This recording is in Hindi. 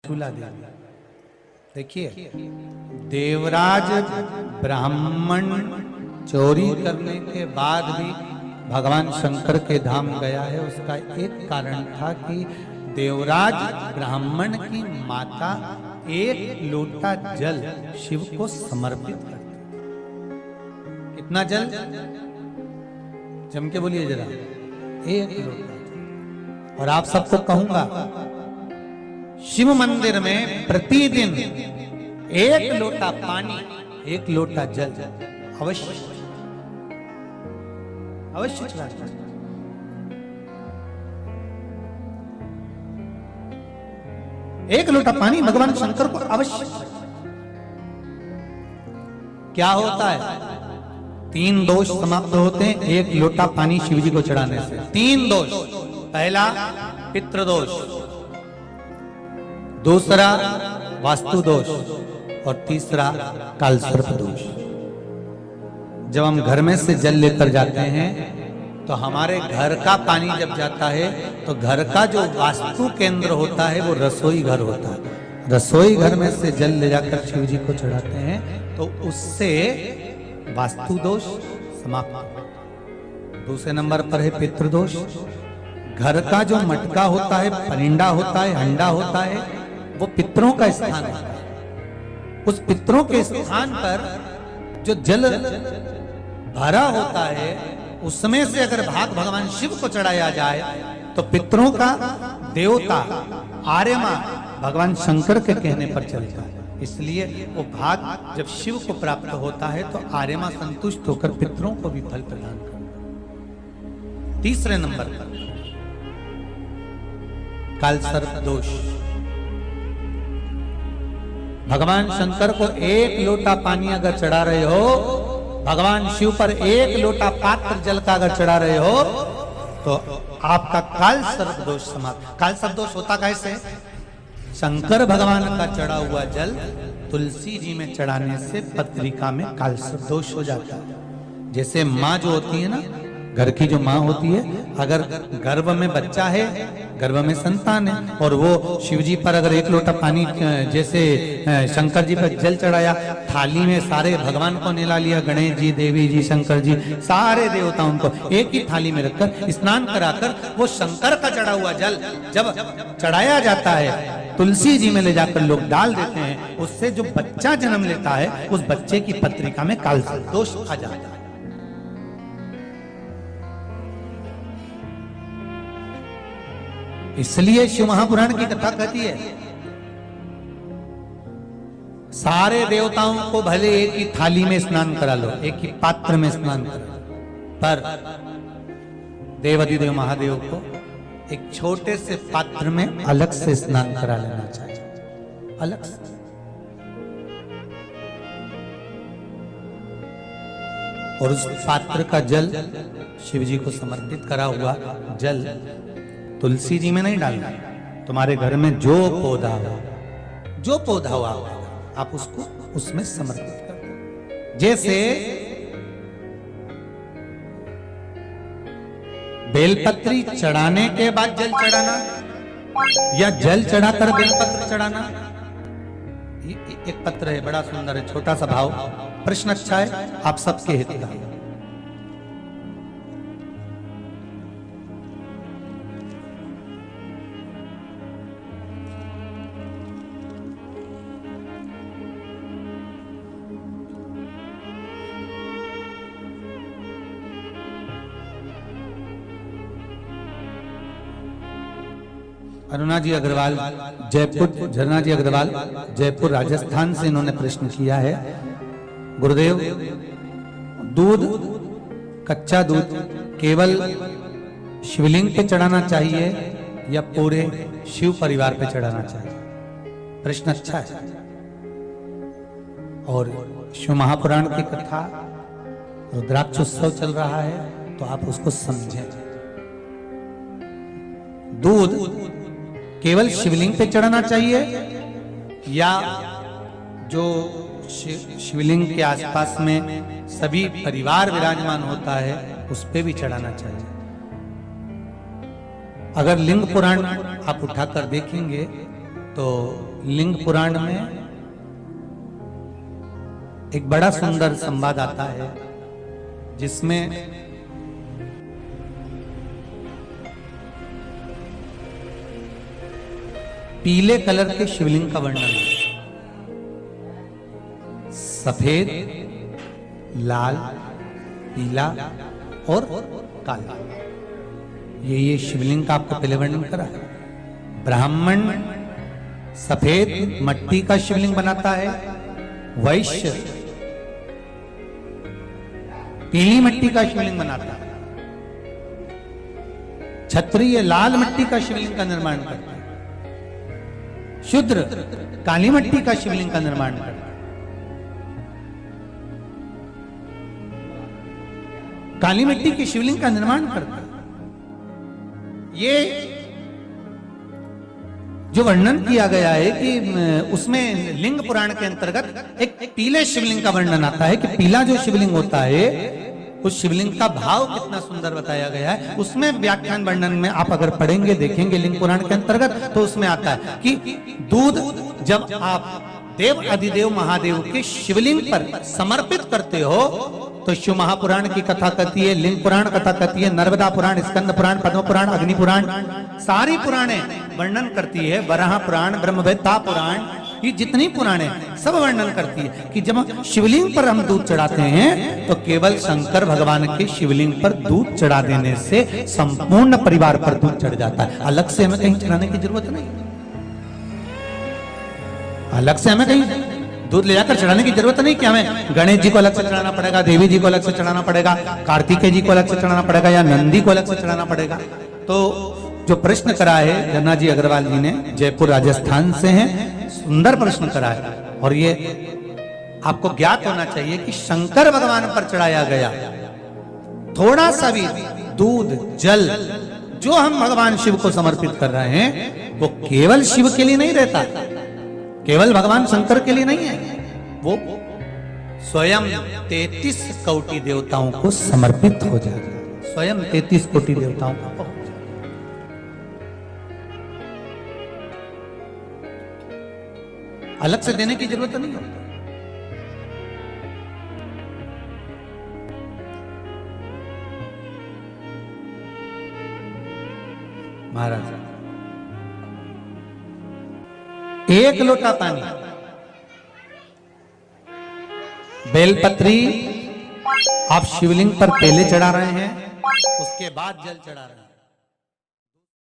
चंचूला देवी। देखिए, देवराज ब्राह्मण चोरी करने के बाद भी भगवान शंकर के धाम गया है। उसका एक कारण था कि देवराज ब्राह्मण की माता एक लोटा जल शिव को समर्पित करती। कितना जल? जम के बोलिए जरा, एक लोटा। और आप सबको कहूंगा, शिव मंदिर में प्रतिदिन एक लोटा पानी, एक लोटा जल अवश्य अवश्य चढ़ाना। एक लोटा पानी भगवान शंकर को अवश्य। क्या होता है? 3 दोष समाप्त होते हैं एक लोटा पानी शिव जी को चढ़ाने से। 3 दोष। पहला पितृदोष, दूसरा वास्तु दोष और तीसरा कालसर्प दोष। जब हम घर में से जल लेकर जाते हैं तो हमारे घर का पानी जब जाता है तो घर का जो वास्तु केंद्र होता है वो रसोई घर होता है। रसोई घर में से जल ले जाकर शिव जी को चढ़ाते हैं तो उससे वास्तु दोष समाप्त। दूसरे नंबर पर है पितृदोष। घर का जो मटका होता है, परिंदा होता है, हंडा होता है, वो पितरों का स्थान होता है। उस पितरों के स्थान पर जो जल भरा होता है उसमें से अगर भाग भगवान शिव को चढ़ाया जाए तो पितरों का देवता आर्यमा भगवान शंकर के कहने पर चलता है। इसलिए वो भाग जब शिव को प्राप्त होता है तो आर्यमा संतुष्ट होकर पितरों को भी फल प्रदान करता है। तीसरे नंबर पर कालसर्प दोष। भगवान शंकर को एक लोटा पानी अगर चढ़ा रहे हो, भगवान शिव पर एक लोटा पात्र जल का अगर चढ़ा रहे हो तो आपका कालसर्प दोष समाप्त। कालसर्प दोष होता कैसे? शंकर भगवान का चढ़ा हुआ जल तुलसी जी में चढ़ाने से पत्रिका में कालसर्प दोष हो जाता है। जैसे माँ जो होती है ना, घर की जो माँ होती है, अगर गर्भ में बच्चा है, गर्भ में संतान है और वो शिव जी पर अगर एक लोटा पानी जैसे शंकर जी पर जल चढ़ाया, थाली में सारे भगवान को निला लिया, गणेश जी, देवी जी, शंकर जी, सारे देवताओं को एक ही थाली में रखकर स्नान कराकर वो शंकर का चढ़ा हुआ जल जब चढ़ाया जाता है तुलसी जी में ले जाकर लोग डाल देते हैं, उससे जो बच्चा जन्म लेता है उस बच्चे की पत्रिका में कालसर्प दोष आ जाता है। इसलिए शिव महापुराण की कथा कहती है सारे देवताओं को भले एक ही थाली में स्नान करा लो, एक ही पात्र में स्नान करा लो, पर देवाधिदेव महादेव को एक छोटे से पात्र में अलग से स्नान करा लेना चाहिए, अलग से। और उस पात्र का जल शिव जी को समर्पित करा हुआ जल तुलसी जी में नहीं डालना। तुम्हारे घर में जो पौधा हो आप उसको उसमें समर्पित कर दो। जैसे बेलपत्री चढ़ाने के बाद जल चढ़ाना या जल चढ़ाकर बेलपत्र चढ़ाना। एक पत्र है, बड़ा सुंदर है, छोटा सा भाव, प्रश्न अच्छा है, आप सबके हित का। अरुणा जी अग्रवाल जयपुर, झरना जी अग्रवाल जयपुर राजस्थान से इन्होंने प्रश्न किया है, गुरुदेव दूध, कच्चा दूध केवल शिवलिंग पे चढ़ाना चाहिए या पूरे शिव परिवार पे चढ़ाना चाहिए? प्रश्न अच्छा है। और शिव महापुराण की कथा रुद्राक्ष उत्सव चल रहा है तो आप उसको समझें। दूध केवल शिवलिंग पे चढ़ाना चाहिए या जो शिवलिंग के आसपास में सभी परिवार विराजमान होता है उस पे भी चढ़ाना चाहिए? अगर लिंग पुराण आप उठाकर देखेंगे तो लिंग पुराण में एक बड़ा सुंदर संवाद आता है जिसमें पीले कलर के शिवलिंग का वर्णन है। सफेद, लाल, पीला और काला, ये शिवलिंग का आपको पहले वर्णन करा है। ब्राह्मण सफेद मट्टी का शिवलिंग बनाता है, वैश्य पीली मिट्टी का शिवलिंग बनाता है, क्षत्रिय लाल मिट्टी का शिवलिंग का निर्माण करता है, शूद्र काली मिट्टी का शिवलिंग का निर्माण करता है। काली मिट्टी के शिवलिंग का निर्माण करता है। ये जो वर्णन किया गया है कि उसमें लिंग पुराण के अंतर्गत एक पीले शिवलिंग का वर्णन आता है कि पीला जो शिवलिंग होता है उस शिवलिंग का भाव कितना सुंदर बताया गया है। उसमें व्याख्यान वर्णन में आप अगर पढ़ेंगे देखेंगे लिंग पुराण के अंतर्गत तो उसमें आता है कि दूध जब आप देव अधिदेव महादेव के शिवलिंग पर समर्पित करते हो तो शिव महापुराण की कथा कहती है, लिंग पुराण कथा कहती है, नर्मदा पुराण, स्कंद पुराण, पद्म पुराण, अग्नि पुराण, सारी पुराणे वर्णन करती है। वराह पुराण, ब्रह्मवेत्ता पुराण, ये जितनी पुराणे सब वर्णन करती है कि जब शिवलिंग पर हम दूध चढ़ाते हैं तो केवल शंकर भगवान के शिवलिंग पर दूध चढ़ा देने से संपूर्ण परिवार पर दूध चढ़ जाता है। अलग से हमें कहीं चढ़ाने की जरूरत नहीं, अलग से हमें कहीं दूध ले जाकर चढ़ाने की जरूरत नहीं कि हमें गणेश जी को अलग से चढ़ाना पड़ेगा, देवी जी को अलग से चढ़ाना पड़ेगा, कार्तिकेय जी को अलग से चढ़ाना पड़ेगा या नंदी को अलग से चढ़ाना पड़ेगा। तो जो प्रश्न करा है जन्ना जी अग्रवाल जी ने, जयपुर राजस्थान से हैं, सुंदर प्रश्न करा है। और ये आपको ज्ञात होना चाहिए कि शंकर भगवान पर चढ़ाया गया थोड़ा सा भी दूध जल जो हम भगवान शिव को समर्पित कर रहे हैं वो केवल शिव के लिए नहीं रहता, केवल भगवान शंकर के लिए नहीं है, वो स्वयं 33 कोटि देवताओं को समर्पित हो जाएगा, स्वयं 33 कोटि देवताओं को। अलग से देने की जरूरत नहीं होती। महाराज एक लोटा पानी, बेलपत्री आप शिवलिंग पर पहले चढ़ा रहे हैं, उसके बाद जल चढ़ा रहे हैं।